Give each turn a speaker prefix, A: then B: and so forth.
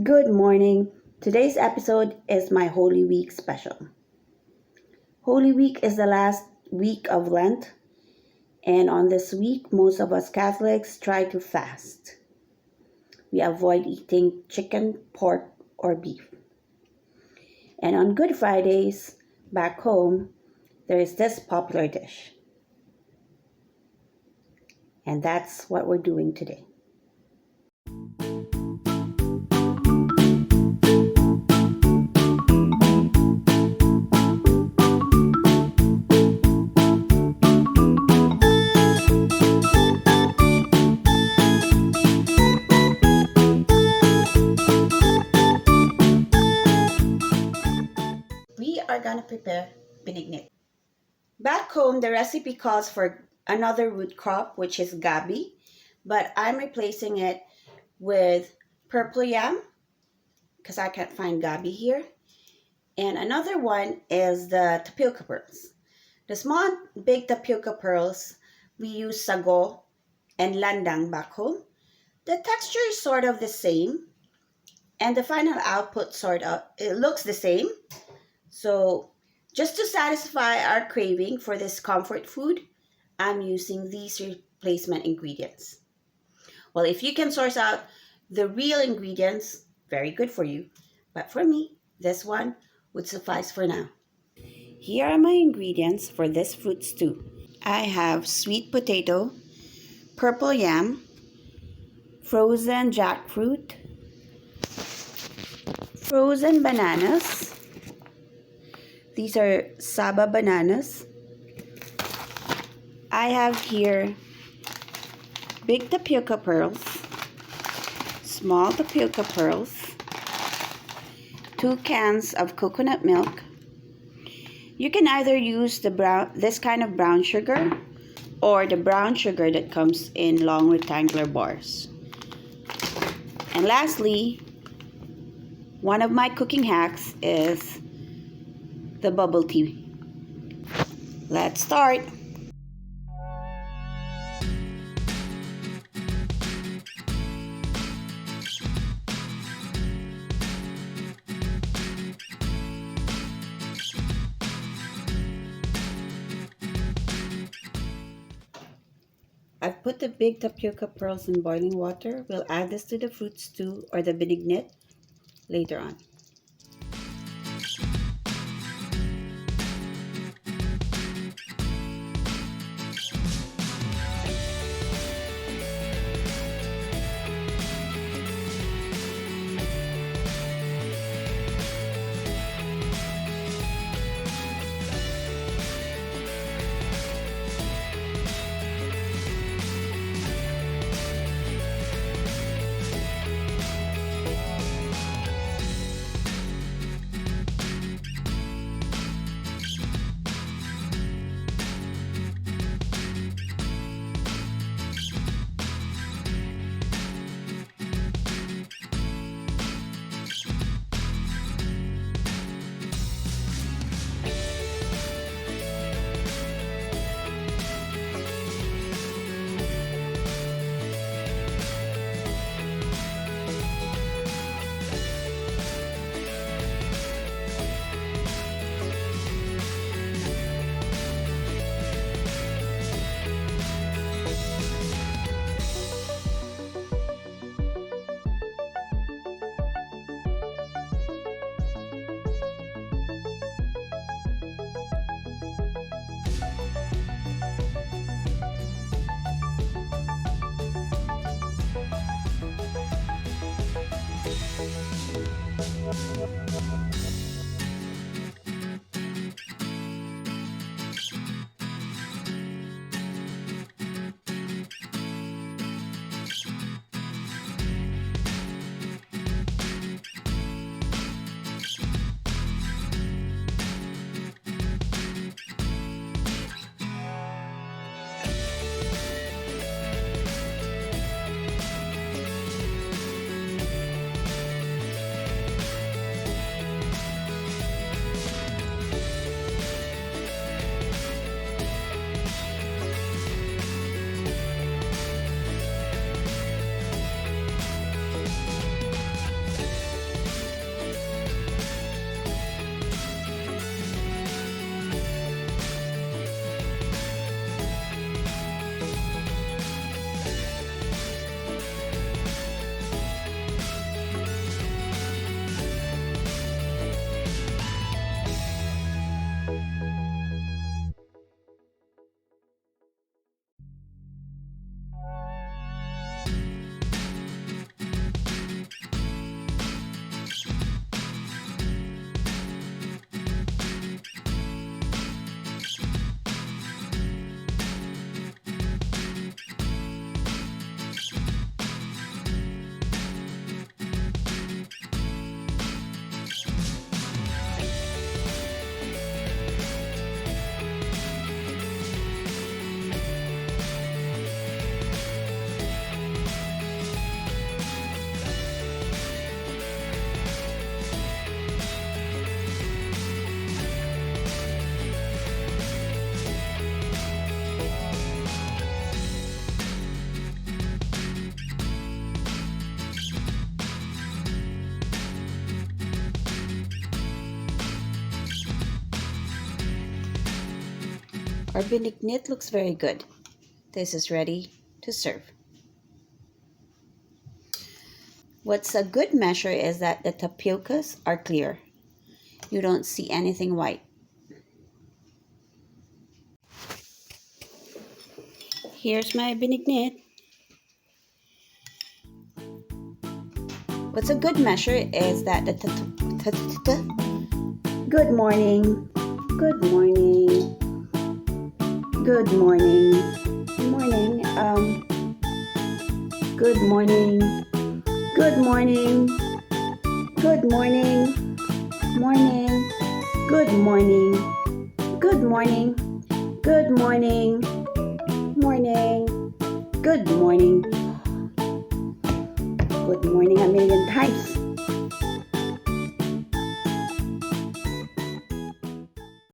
A: Good morning. Today's episode is my Holy Week special. Holy Week is the last week of Lent, and on this week, most of us Catholics try to fast. We avoid eating chicken, pork, or beef. And on Good Fridays, back home, there is this popular dish. And that's what we're doing today. We are going to prepare Binignit. Back home, the recipe calls for another root crop, which is gabi, but I'm replacing it with purple yam because I can't find gabi here. And another one is the tapioca pearls. The small, big tapioca pearls, we use sago and landang back home. The texture is sort of the same, and the final output it looks the same. So just to satisfy our craving for this comfort food, I'm using these replacement ingredients. Well, if you can source out the real ingredients, very good for you. But for me, this one would suffice for now. Here are my ingredients for this fruit stew. I have sweet potato, purple yam, frozen jackfruit, frozen bananas. These are saba bananas. I have here big tapioca pearls, small tapioca pearls, 2 cans of coconut milk. You can either use this kind of brown sugar or the brown sugar that comes in long rectangular bars. And lastly, one of my cooking hacks is the bubble tea. Let's start. I've put the big tapioca pearls in boiling water. We'll add this to the fruit stew or the binignit later on. Our binignit looks very good. This is ready to serve. What's a good measure is that the tapiocas are clear. You don't see anything white. Here's my binignit. What's a good measure is that the good morning, good morning, good morning, morning, good morning, good morning, good morning, morning, good morning, good morning, good morning, morning, good morning, good morning a million times.